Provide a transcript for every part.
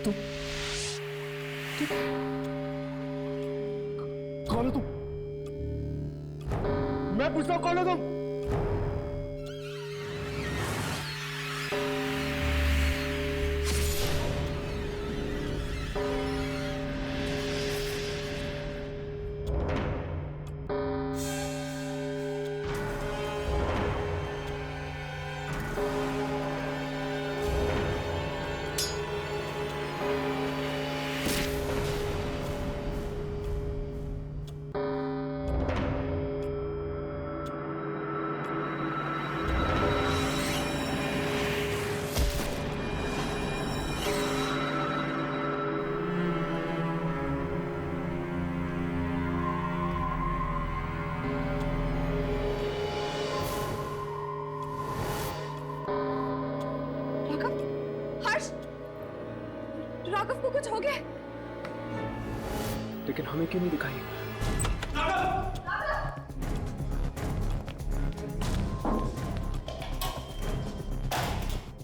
तुम कौन हो तुम? मैं पूछ रहा हूं कौन हो तुम? राघव को कुछ हो गया। लेकिन हमें क्यों नहीं दिखाई?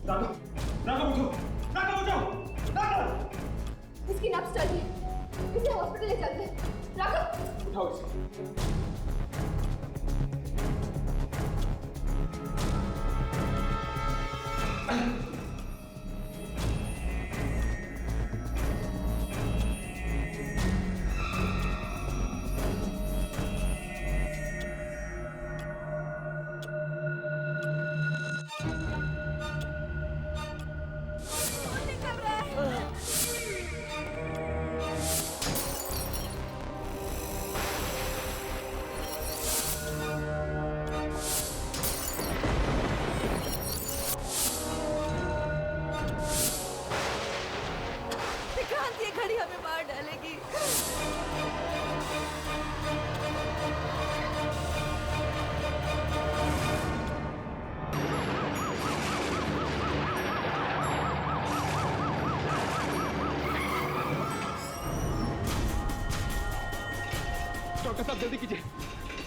राघव, राघव उठो, राघव उठो, राघव! इसकी नब्ज चल रही है, इसे हॉस्पिटल ले चलते हैं। राघव उठाओ इसे। ये घड़ी हमें मार डालेगी। डॉक्टर साहब जल्दी कीजिए,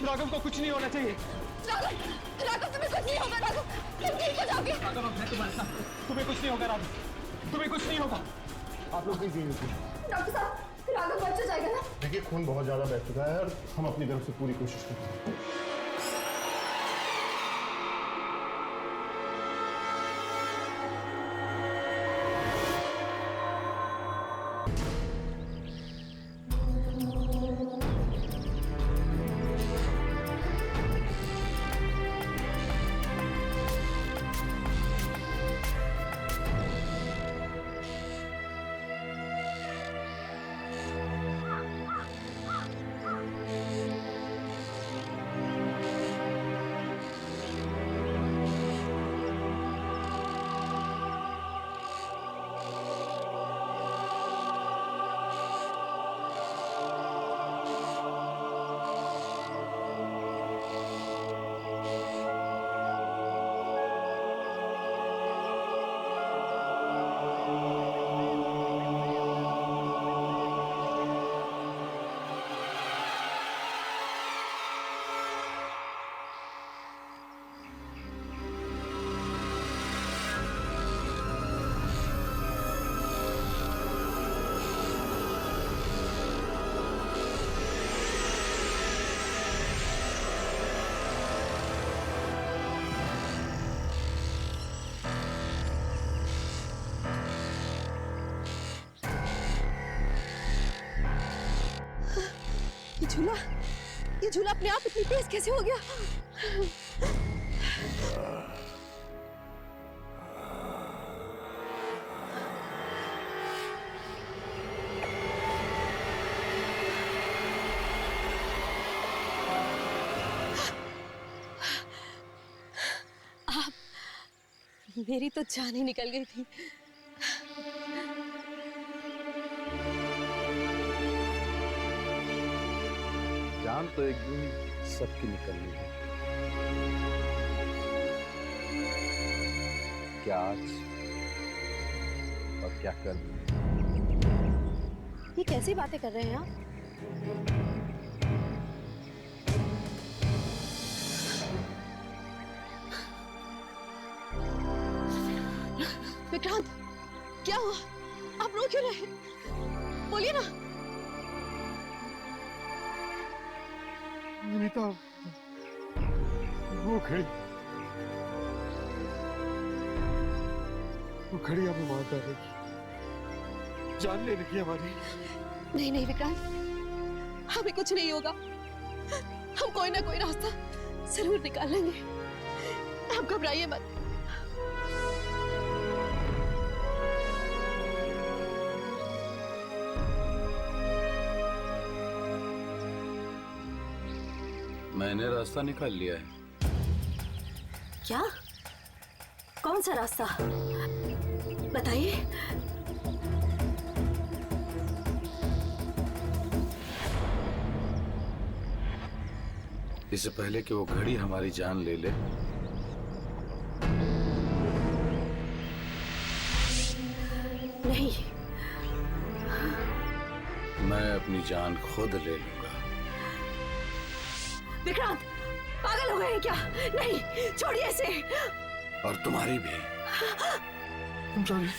राघव को कुछ नहीं होना चाहिए। राघव, राघव तुम्हें कुछ नहीं होगा। राघव तुम ठीक हो जाओगे। राघव मैं तुम्हारे साथ, तुम्हें कुछ नहीं होगा। राघव तुम्हें कुछ नहीं होगा। आप लोग भी डॉक्टर साहब राघव बच जाएगा ना? देखिए खून बहुत ज्यादा बह चुका है और हम अपनी तरफ से पूरी कोशिश करते हैं। ये झूला अपने आप इतनी तेज कैसे हो गया? आप, मेरी तो जान ही निकल गई थी। जान तो एक दिन सबकी निकलनी है। क्या आज और क्या कल? ये कैसी बातें कर रहे हैं आप? विक्रांत, क्या हुआ? आप रो क्यों रहे? बोलिए ना। अनीता, वो खड़ी हमें मार डालेगी, जान ले लगी हमारी। नहीं नहीं विक्रांत, हमें कुछ नहीं होगा। हम कोई ना कोई रास्ता जरूर निकाल लेंगे। आप घबराइए मत। मैंने रास्ता निकाल लिया है। क्या? कौन सा रास्ता? बताइए। इससे पहले कि वो घड़ी हमारी जान ले ले, नहीं, मैं अपनी जान खुद ले लूंगा। विक्रांत, पागल हो गए हैं क्या? नहीं, छोड़िए इसे। और तुम्हारी भी। I'm sorry.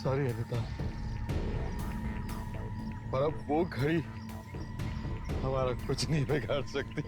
सॉरी अनीता, पर अब वो घड़ी हमारा कुछ नहीं बिगाड़ सकती।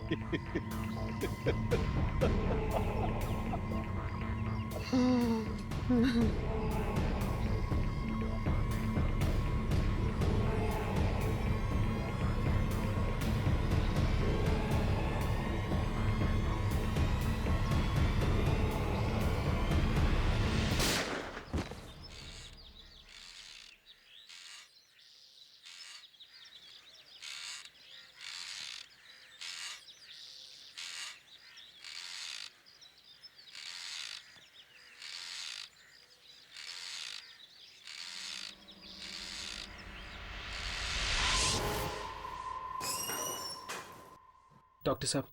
डॉक्टर साहब,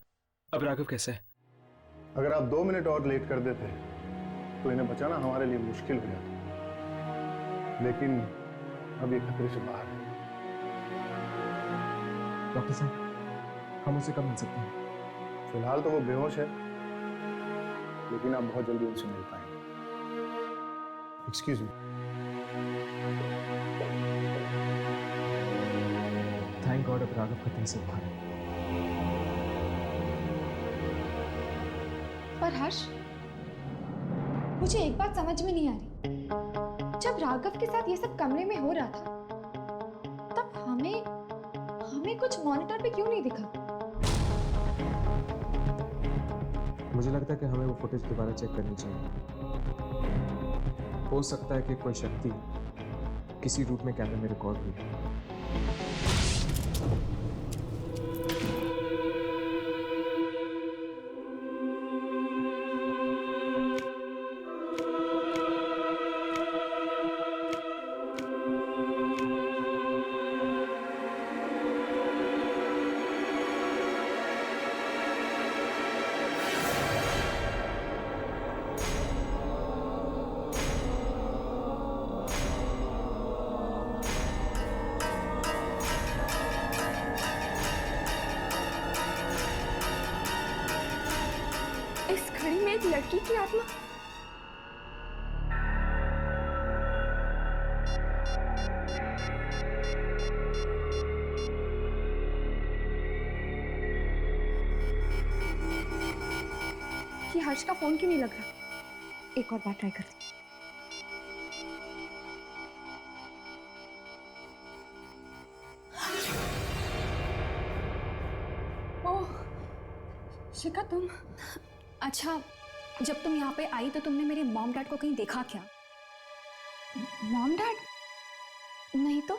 अब राघव कैसा है? अगर आप 2 मिनट और लेट कर देते तो इन्हें बचाना हमारे लिए मुश्किल हो जाता, लेकिन अब ये खतरे से बाहर है। डॉक्टर साहब, हम उसे कब मिल सकते हैं? फिलहाल तो वो बेहोश है, लेकिन आप बहुत जल्दी उनसे मिल पाएंगे। Excuse me. थैंक गॉड, अब राघव खतरे से बाहर है। पर हर्ष, मुझे एक बात समझ में नहीं आ रही। जब राघव के साथ ये सब कमरे में हो रहा था, तब हमें कुछ मॉनिटर पे क्यों नहीं दिखा? मुझे लगता है कि हमें वो फुटेज दोबारा चेक करनी चाहिए। हो सकता है कि कोई शक्ति किसी रूट में कैमरे में रिकॉर्ड हुई है। इस घड़ी में एक लड़की की आत्मा। ये हर्ष का फोन क्यों नहीं लग रहा? एक और बार ट्राई करती हूँ। ओह शिखा, तुम? अच्छा, जब तुम यहाँ पे आई तो तुमने मेरे मॉम डैड को कहीं देखा क्या? Mom dad? नहीं तो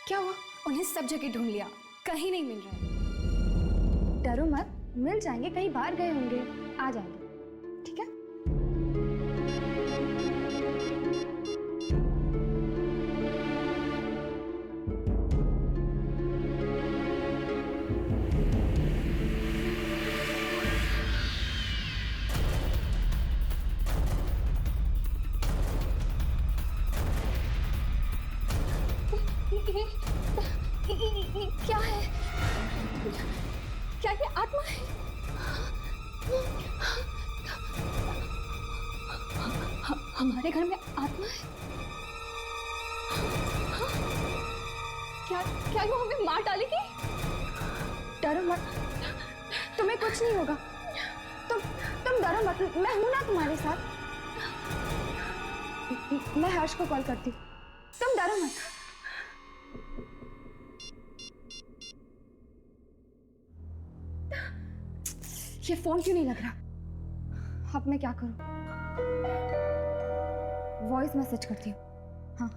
क्या हुआ? उन्हें सब जगह ढूंढ लिया, कहीं नहीं मिल रहे। डरो मत, मिल जाएंगे, कहीं बाहर गए होंगे, आ जाएंगे, ठीक है? हमारे घर में आत्मा है? हाँ? क्या क्या वो हमें मार डालेगी? डरो मत, तुम्हें कुछ नहीं होगा। तुम डरो मत, मैं हूं ना तुम्हारे साथ। मैं हर्ष को कॉल करती हूँ, तुम डरो मत। ये फोन क्यों नहीं लग रहा? अब मैं क्या करूं? वॉइस मैसेज करती हूँ। हाँ,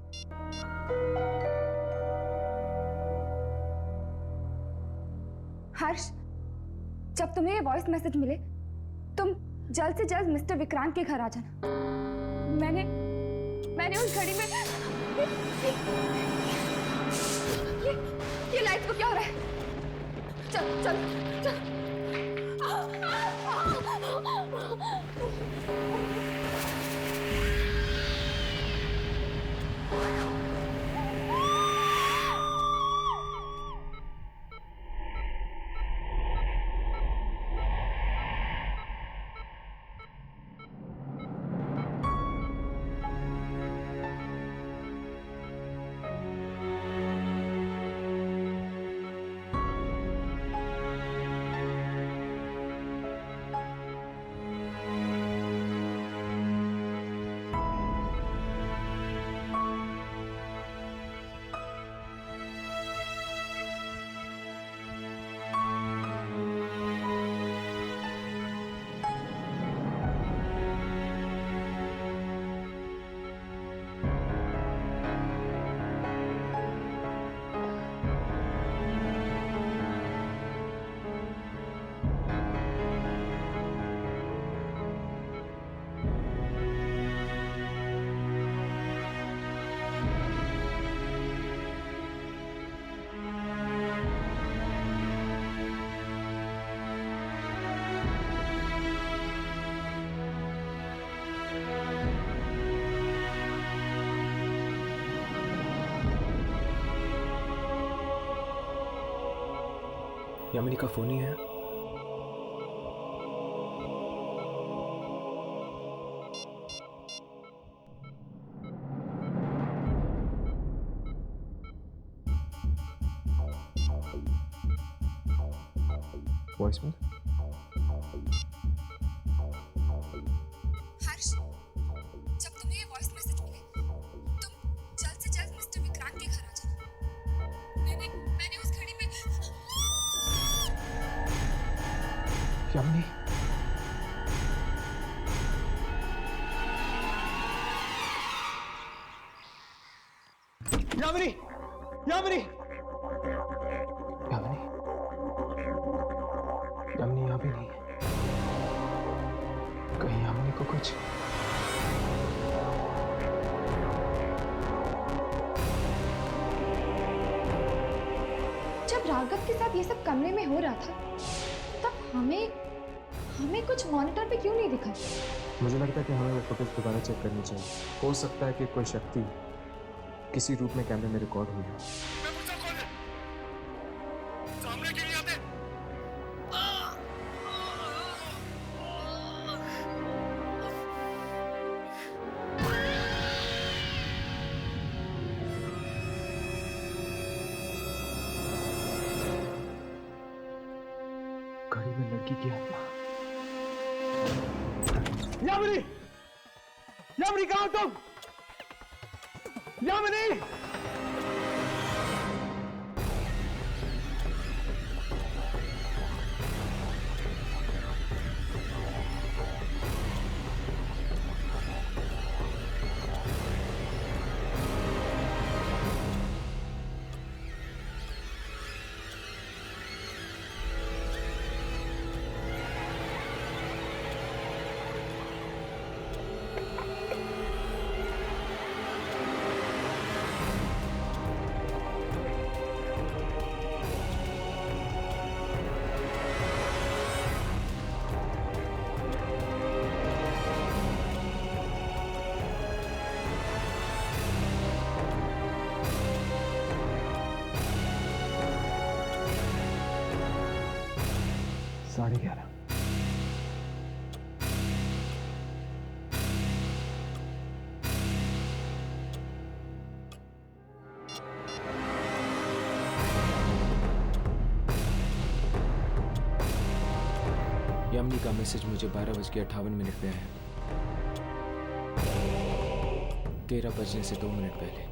हर्ष, जब तुम्हें ये वॉइस मैसेज मिले तुम जल्द से जल्द मिस्टर विक्रांत के घर आ जाना। मैंने उस घड़ी में ये लाइट को क्या हो रहा है? चल चल चल। यामिनी का फोन ही है। वॉइस में हर्ष, जब तुम्हें ये वॉइस मैसेज मिले तुम जल्द से जल्द मिस्टर विक्रांत के घर आ जाना। मैंने उस घड़ी में यामिनी, यामिनी, यामिनी, यामिनी, यामिनी यहाँ भी नहीं है। कहीं यामिनी को कुछ जब राघव के साथ ये सब कमरे में हो रहा था तब हमें कुछ मॉनिटर पे क्यों नहीं दिखा? मुझे लगता है कि हमें वो फुटेज दोबारा चेक करनी चाहिए। हो सकता है कि कोई शक्ति किसी रूप में कैमरे में रिकॉर्ड हुई है। सामने क्यों नहीं आते? घड़ी में लड़की की आत्मा। यामिनी, यामिनी कहाँ हो तुम? यामिनी! साढ़े 11। यामिनी का मैसेज मुझे 12:58 पे आया। 13 बजने से 2 मिनट पहले।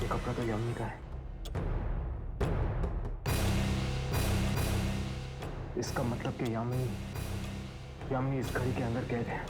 ये कपड़ा तो यामिनी का है। इसका मतलब कि यामिनी इस घड़ी के अंदर कैद है।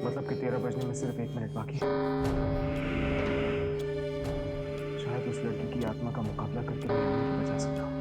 मतलब कि 13 बजने में सिर्फ 1 मिनट बाकी है। शायद उस लड़की की आत्मा का मुकाबला करके मैं यामिनी को बचा सकता हूँ।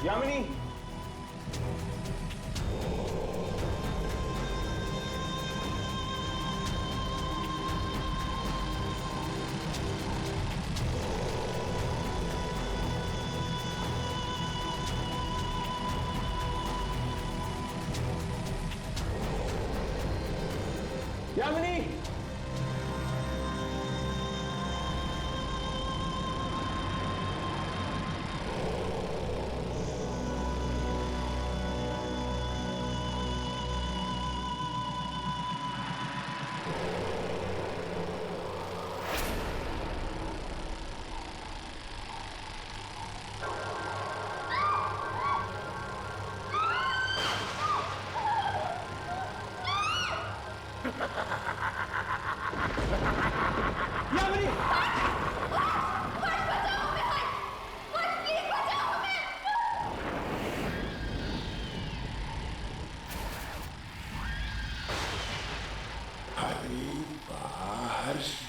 यामिनी, यामिनी,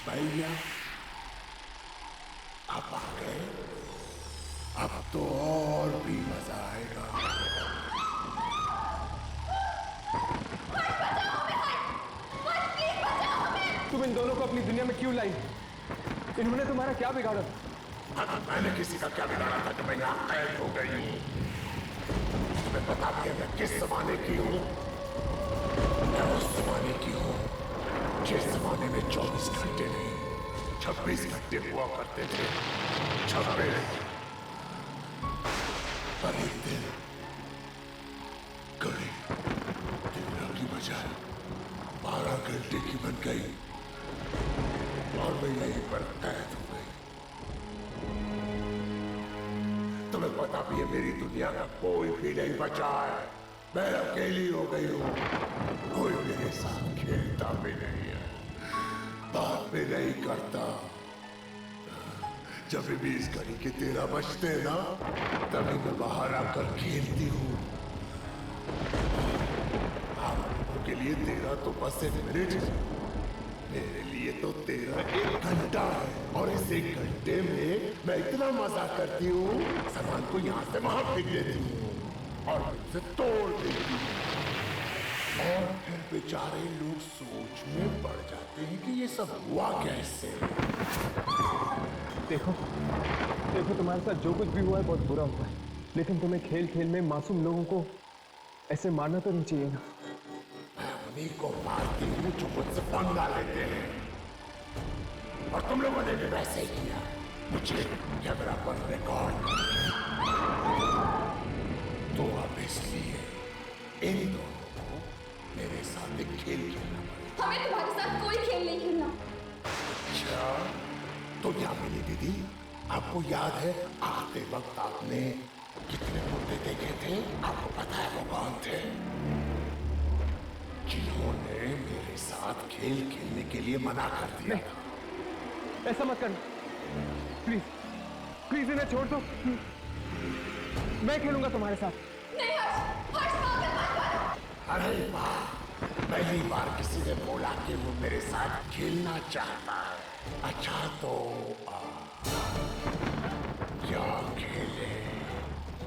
भैया अब आ गए। अब तो और भी मजा आएगा। तुम इन दोनों को अपनी दुनिया में क्यों लाई? इन्होंने तुम्हारा क्या बिगाड़ा? मैंने किसी का क्या बिगाड़ा था कि मैं यहाँ कैद हो गई हूँ? तुम्हें पता भी है मैं किस जमाने की हूँ? मैं उस जमाने की हूँ जिस जमाने में 24 घंटे नहीं 26 घंटे हुआ करते थे। 26 पर एक दिन घड़ी दुनिया की बजाय 12 घंटे की बन गई और मैं यहीं पर कैद हो गई। तुम्हें पता भी है मेरी दुनिया का कोई भी नहीं बचा है। मैं अकेली हो गई हूँ। कोई मेरे भी नहीं है, बात भी नहीं करता। जब भी इस घड़ी के 13 बजते हैं ना, तभी मैं बाहर आकर खेलती हूँ। आप लोगों के लिए 13 तो बस 1 मिनट है, मेरे लिए तो 13 1 घंटा है। और इस 1 घंटे में मैं इतना मजा करती हूँ, सामान को यहाँ से वहां फेंक देती हूँ और उसे तोड़ देती हूँ। और फिर बेचारे लोग सोच में पड़ जाते हैं कि ये सब हुआ कैसे। देखो देखो, तुम्हारे साथ जो कुछ भी हुआ है बहुत बुरा हुआ है, लेकिन तुम्हें खेल खेल में मासूम लोगों को ऐसे मारना तो नहीं चाहिए ना। मैं उन्हीं को मारती हूँ जो मुझसे पंगा लेते हैं, और तुम लोगों ने भी वैसे ही किया। मुझे कैमरा पर रिकॉर्ड। तो अब इसलिए इन दोनों को मेरे साथ एक खेल खेलना पड़ेगा। हमें तुम्हारे साथ कोई खेल नहीं खेलना। अच्छा, तो यामिनी दीदी, आपको याद है आते वक्त आपने कितने मुद्दे देखे थे? आपको पता है वो कौन थे? जिन्होंने मेरे साथ खेल खेलने के लिए मना कर दिया था। ऐसा मत करना, प्लीज प्लीज इन्हें छोड़ दो। मैं खेलूंगा तुम्हारे साथ। नहीं हर्ष, हर्ष पागल मत बनो। अरे वाह, पहली बार किसी ने बोला कि वो मेरे साथ खेलना चाहता है। अच्छा तो क्या खेले,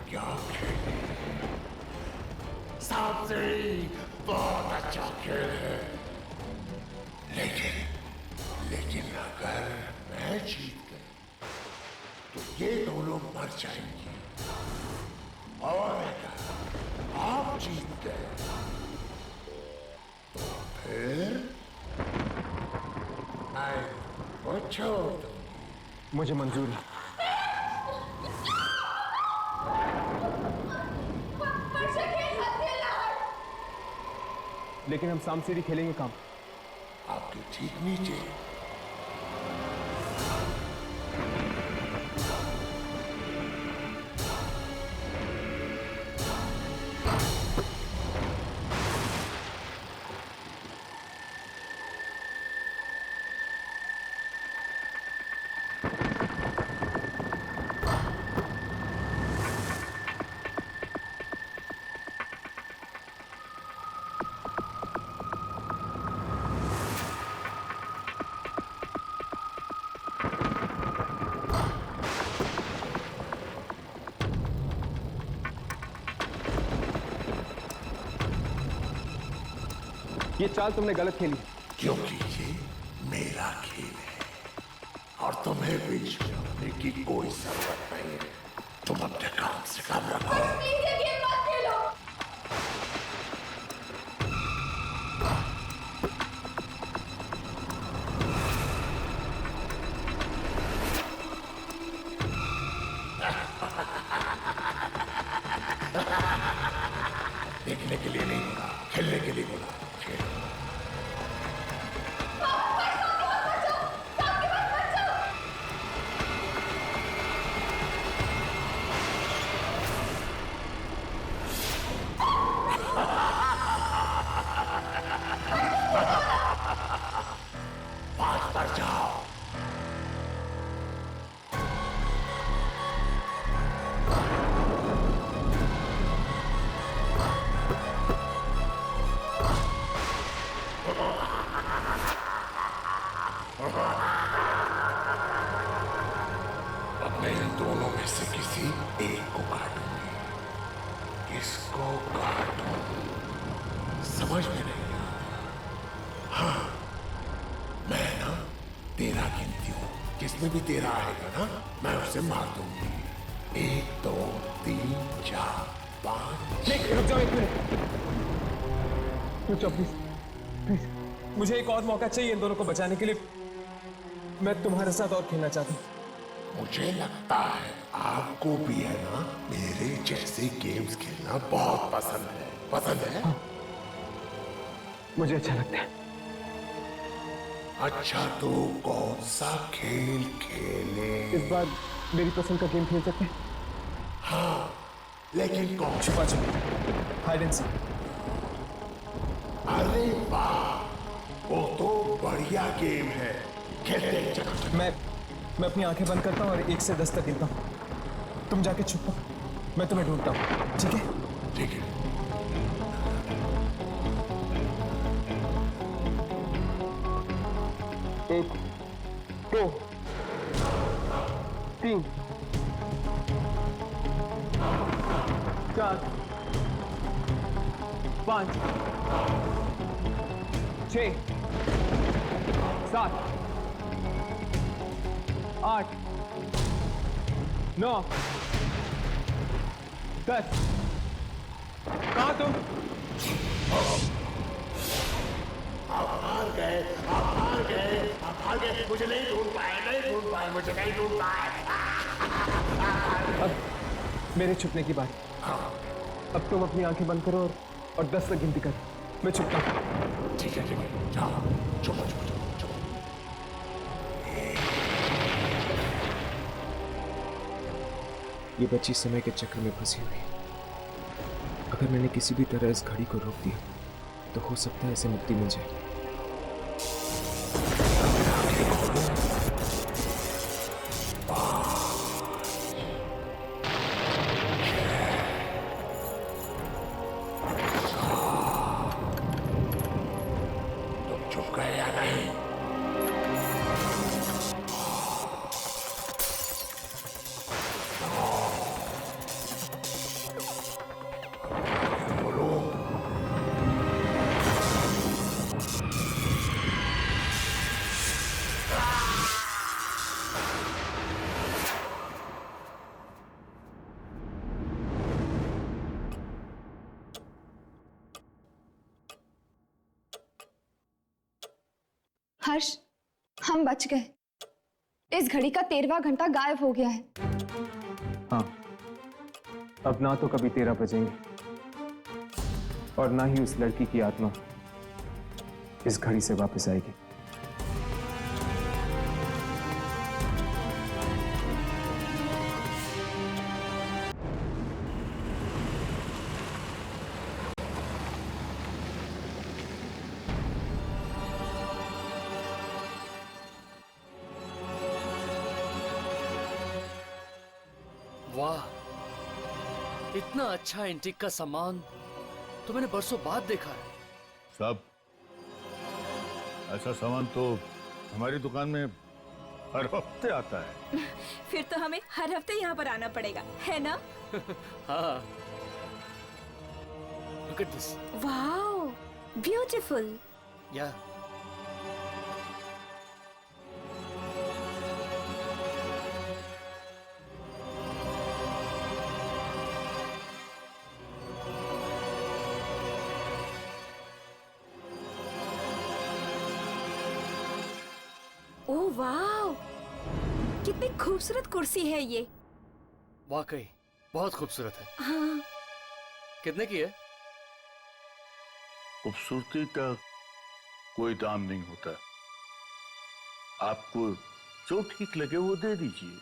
क्या खेले? सांप सीढ़ी बहुत अच्छा खेल है, लेकिन अगर मैं जीत गई तो ये दोनों मर जाएंगे, और अगर आप जीत गए तो फिर मैं वो छोड़ दूंगी। मुझे मंजूर है। लेकिन हम सांप सीढ़ी खेलेंगे काम। आपके ठीक नीचे ये चाल तुमने गलत खेली, क्योंकि ये मेरा खेल है और तुम्हें बीच में आने की कोई जरूरत नहीं है। तुम अपने काम से काम रखो। प्लीज ये गेम मत खेलो। देखने के लिए नहीं बोला, खेलने के लिए बोला। खेलो। पाँच पर जाओ। अब मैं इन दोनों में से किसी एक को काटूंगी। किसको काटूं समझ में नहीं आ रहा। हाँ, मैं ना 13 गिनती हूँ, जिसमें भी 13 आएगा ना मैं उसे मार दूंगी। 1 2 3 4 5। नहीं, रुक जाओ एक मिनट, रुक जाओ प्लीज प्लीज। मुझे एक और मौका चाहिए इन दोनों को बचाने के लिए। मैं तुम्हारे साथ और खेलना चाहता हूँ। मुझे लगता है आपको भी है ना मेरे जैसे गेम्स खेलना बहुत पसंद है। पसंद है? हाँ, मुझे अच्छा लगता है। अच्छा तो कौन सा खेल खेले? इस बार मेरी पसंद का गेम खेल सकते हैं? हाँ, लेकिन कौन? छुपा छुपी, हाइड एंड सीक। अरे वाह, वो बढ़िया गेम है, खेलते हैं चलो। मैं अपनी आंखें बंद करता हूँ और 1 से 10 तक गिनता हूँ। तुम जाके छुपो, मैं तुम्हें ढूंढता हूँ, ठीक है? ठीक है। 1 2 3 4 5 6 7 8 9 10। कहाँ तुम? आप हार गए, मुझे नहीं ढूंढ पाए, मुझे नहीं ढूंढ पाए। अब मेरे छुपने की बारी। अब तुम अपनी आंखें बंद करो और 10 तक गिनती करो। मैं छुपता हूँ। ठीक है, जाओ, छुपो। ये बच्ची समय के चक्र में फंसी हुई है। अगर मैंने किसी भी तरह इस घड़ी को रोक दिया तो हो सकता है इसे मुक्ति मिल जाए। तुम छुप गए या नहीं? हर्ष, हम बच गए। इस घड़ी का 13वां घंटा गायब हो गया है। हाँ, अब ना तो कभी 13 बजेंगे और ना ही उस लड़की की आत्मा इस घड़ी से वापस आएगी। वाह, इतना अच्छा एंटीक का सामान तो मैंने बरसों बाद देखा है। साहब, ऐसा सामान तो हमारी दुकान में हर हफ्ते आता है। फिर तो हमें हर हफ्ते यहाँ पर आना पड़ेगा, है ना? हाँ, look at this. Wow, beautiful. Yeah. Oh wow, कितनी खूबसूरत कुर्सी है ये। वाकई बहुत खूबसूरत है। हाँ। कितने की है? खूबसूरती का कोई दाम नहीं होता। आपको जो ठीक लगे वो दे दीजिए।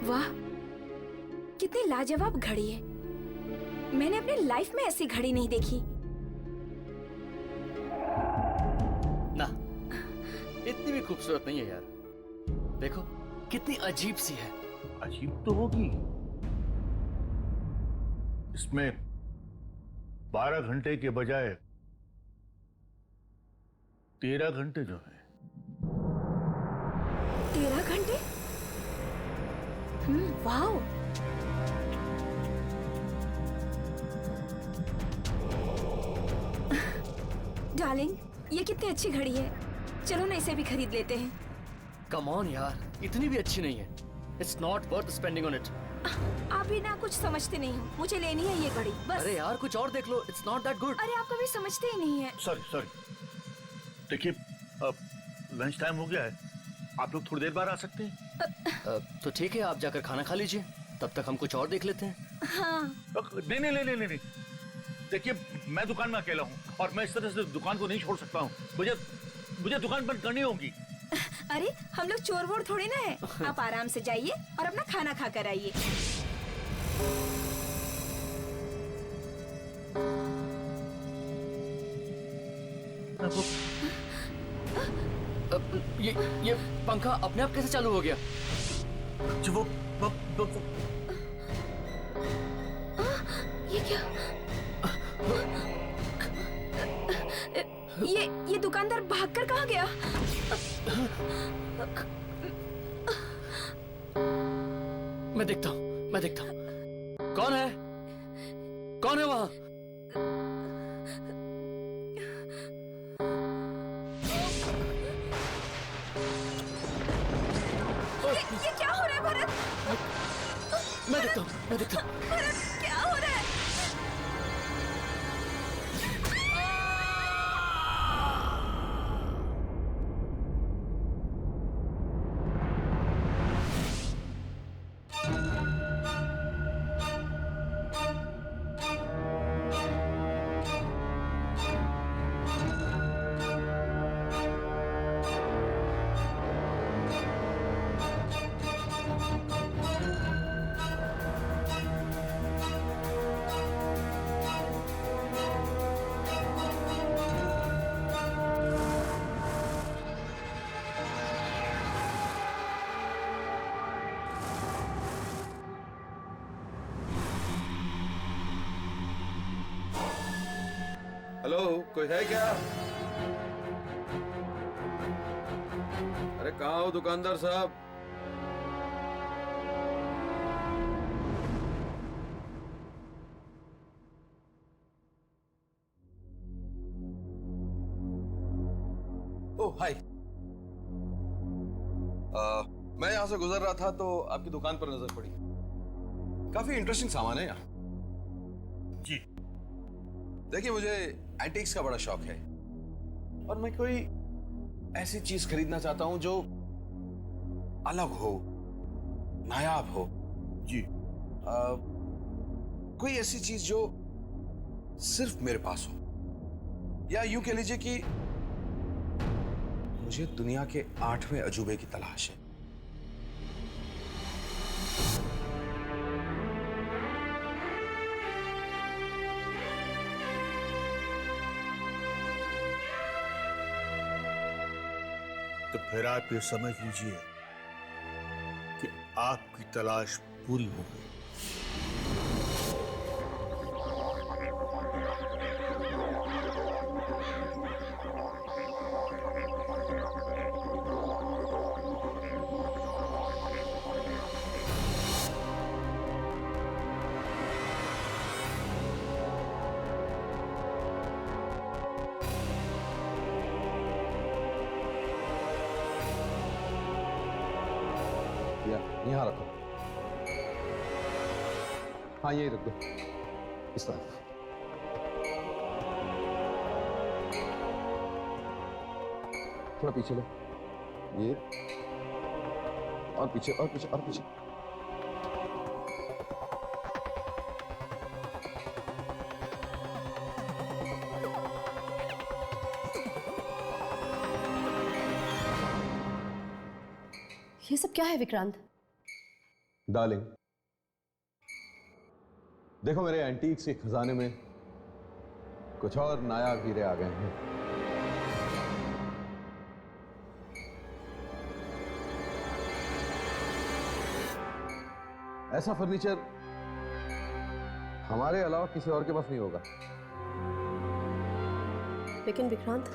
वाह, कितनी लाजवाब घड़ी है। मैंने अपनी लाइफ में ऐसी घड़ी नहीं देखी। ना, इतनी भी खूबसूरत नहीं है यार। देखो कितनी अजीब सी है। अजीब तो होगी, इसमें 12 घंटे के बजाय 13 घंटे जो है। 13 घंटे? वाओ। डार्लिंग, ये कितनी अच्छी घड़ी है। चलो ना इसे भी खरीद लेते हैं। कम ऑन यार, इतनी भी अच्छी नहीं है। It's not worth spending on it. आप भी ना कुछ समझते नहीं हो। मुझे लेनी है ये घड़ी बस। अरे यार कुछ और देख लो। It's not that good. अरे आप कभी समझते ही नहीं है। सॉरी, देखिए अब लंच टाइम हो गया है, आप लोग थोड़ी देर बाद आ सकते हैं। तो ठीक है, आप जाकर खाना खा लीजिए, तब तक हम कुछ और देख लेते हैं। हाँ। नहीं, देखिए मैं दुकान में अकेला हूँ और मैं इस तरह से दुकान को नहीं छोड़ सकता हूँ। मुझे दुकान बंद करनी होगी। अरे हम लोग चोर वोर थोड़ी ना है। आप आराम से जाइए और अपना खाना खा कर आइए। ये पंखा अपने आप कैसे चालू हो गया? जो वो ये क्या? ये दुकानदार भागकर कहाँ गया? मैं देखता हूँ। कौन है वहाँ? ये क्या हो रहा है भरत? मैं देखता हूँ। भरत, क्या हो रहा है? हेलो, कोई है क्या? अरे कहाँ हो दुकानदार साहब? ओह हाय। मैं यहां से गुजर रहा था तो आपकी दुकान पर नजर पड़ी। काफी इंटरेस्टिंग सामान है यहाँ। जी। देखिए, मुझे एंटीक्स का बड़ा शौक है और मैं कोई ऐसी चीज खरीदना चाहता हूं जो अलग हो, नायाब हो। जी। कोई ऐसी चीज जो सिर्फ मेरे पास हो, या यूं कह लीजिए कि मुझे दुनिया के 8वें अजूबे की तलाश है। तो फिर आप ये समझ लीजिए कि आपकी तलाश पूरी हो गई। यहाँ रखो। हाँ, यही रख दो इस तरफ। थोड़ा पीछे लो, ये और पीछे और पीछे और पीछे। ये सब क्या है विक्रांत? डार्लिंग, देखो मेरे एंटीक्स के खजाने में कुछ और नायाब हीरे आ गए हैं। ऐसा फर्नीचर हमारे अलावा किसी और के पास नहीं होगा। लेकिन विक्रांत,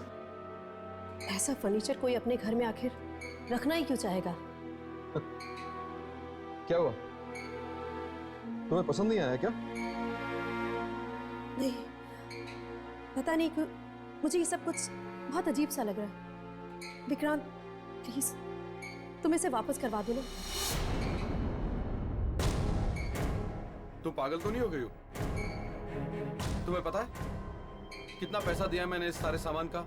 ऐसा फर्नीचर कोई अपने घर में आखिर रखना ही क्यों चाहेगा? क्या हुआ, तुम्हें पसंद नहीं आया क्या? नहीं, पता नहीं क्यों मुझे ये सब कुछ बहुत अजीब सा लग रहा है। विक्रांत प्लीज तुम इसे वापस करवा दो ना। तुम पागल तो नहीं हो गई हो? तुम्हें पता है कितना पैसा दिया मैंने इस सारे सामान का?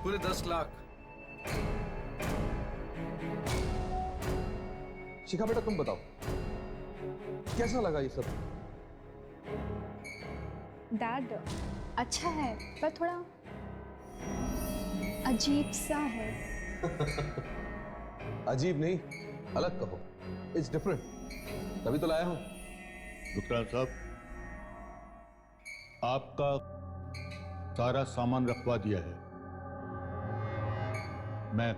पूरे 10 लाख। शिखा बेटा, तुम बताओ कैसा लगा ये सब? डैड अच्छा है, पर थोड़ा अजीब सा है। अजीब नहीं, अलग कहो। इट्स डिफरेंट, तभी तो लाया हूं। विक्रांत साहब, आपका सारा सामान रखवा दिया है। मैं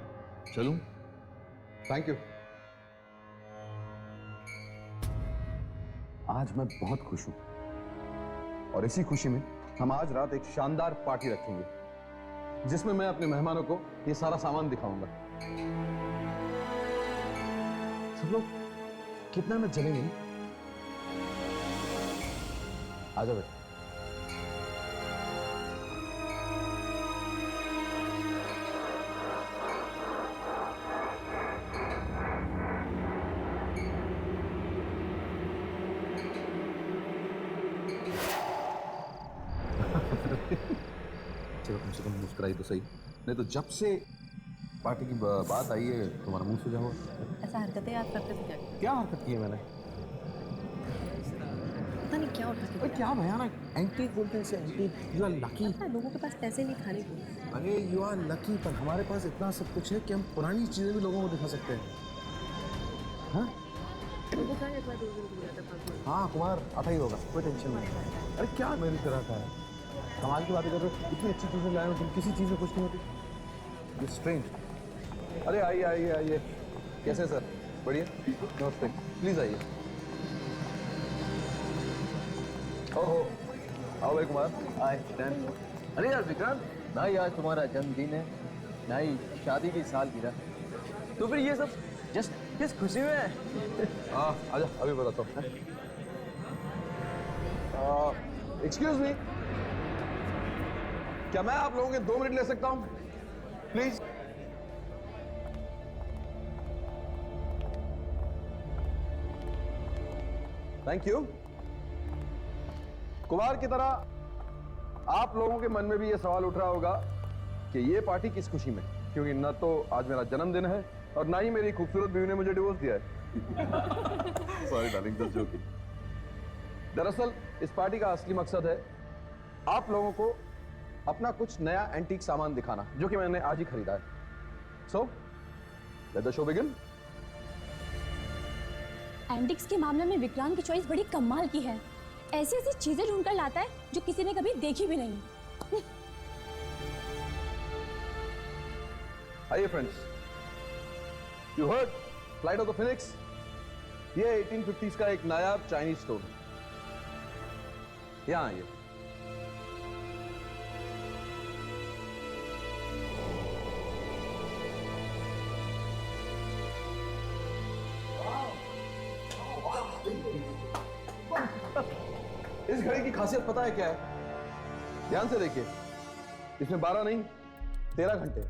चलूं? Thank you. आज मैं बहुत खुश हूं और इसी खुशी में हम आज रात एक शानदार पार्टी रखेंगे जिसमें मैं अपने मेहमानों को ये सारा सामान दिखाऊंगा। सब लोग कितना में चलेंगे? आ जाओ बेटा। चलो कम से कम मुस्कुराई तो सही, नहीं तो जब से पार्टी की बात आई है तुम्हारा मुंह सूजा हुआ। ऐसा हरकतें आप करते थे क्या हरकत की है मैंने? पता नहीं क्या उठा क्या भयानक एंटीक बोलते हैं इसे, एंटीक। You are lucky. लोगों के पास पैसे नहीं खाने को। अरे यू आर लकी, पर हमारे पास इतना सब कुछ है कि हम पुरानी चीजें भी लोगों को दिखा सकते हैं। हाँ हाँ कुमार आता ही होगा, कोई टेंशन नहीं। अरे क्या मेरी तरह का है, कमाल की बातें कर रहे हो। इतनी अच्छी चीजें लाए हो तुम, किसी चीज में खुश नहीं होती। ये स्ट्रेंज। अरे आइए आइए आइए। कैसे सर? बढ़िया, नमस्ते। प्लीज आइए। ओहो, आओ भाई कुमार। हाय डन। अरे यार विक्रांत, ना ही आज तुम्हारा जन्मदिन है, ना ही शादी की सालगिरह, तो फिर ये सब जस्ट किस खुशी में है? हाँ आजा, अभी बताता हूँ। एक्सक्यूज मी, क्या मैं आप लोगों के 2 मिनट ले सकता हूँ प्लीज? Thank you. कुमार की तरह आप लोगों के मन में भी यह सवाल उठ रहा होगा कि यह पार्टी किस खुशी में, क्योंकि न तो आज मेरा जन्मदिन है और ना ही मेरी खूबसूरत बीवी ने मुझे डिवोर्स दिया है। Sorry darling, just joking. दरअसल इस पार्टी का असली मकसद है आप लोगों को अपना कुछ नया एंटीक सामान दिखाना, जो कि मैंने आज ही खरीदा है। So let the show begin. Antics के मामले में विक्रांत की चॉइस बड़ी कमाल की है। ऐसी ऐसी चीजें ढूंढकर लाता है जो किसी ने कभी देखी भी नहीं। आइए friends, you heard flight of the Phoenix. ये 1850s का एक नायाब चाइनीज स्टोर है। यहां आइए। इस घड़ी की खासियत पता है क्या है? ध्यान से देखिए, इसमें 12 नहीं 13 घंटे।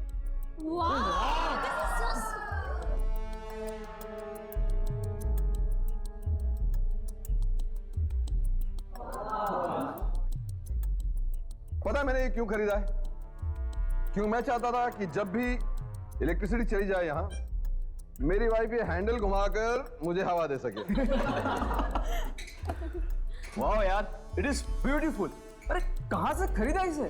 पता है मैंने ये क्यों खरीदा है? क्यों मैं चाहता था कि जब भी इलेक्ट्रिसिटी चली जाए यहां, मेरी वाइफ ये हैंडल घुमाकर मुझे हवा दे सके। वाह यार, इट इज ब्यूटीफुल। अरे कहां से खरीदा इसे?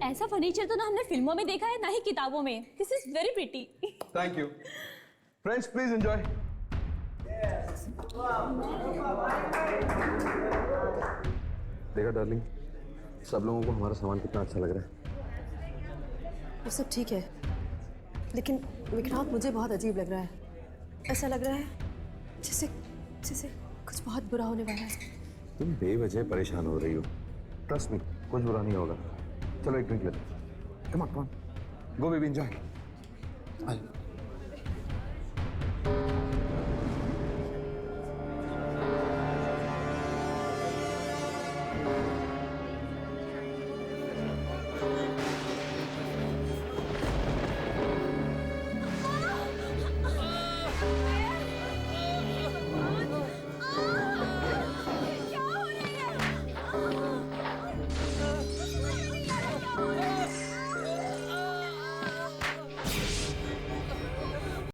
ऐसा फर्नीचर तो ना हमने फिल्मों में देखा है, ना ही किताबों में। This is very pretty. Thank you friends, please enjoy. देखा डार्लिंग, सब लोगों को हमारा सामान कितना अच्छा लग रहा है। वो सब ठीक है, लेकिन विक्रांत मुझे बहुत अजीब लग रहा है। ऐसा लग रहा है जैसे जैसे कुछ बहुत बुरा होने वाला है। तुम बेवजह परेशान हो रही हो। ट्रस्ट मी, कुछ बुरा नहीं होगा। चलो एक ड्रिंक लेते हैं। Come on, go baby, enjoy.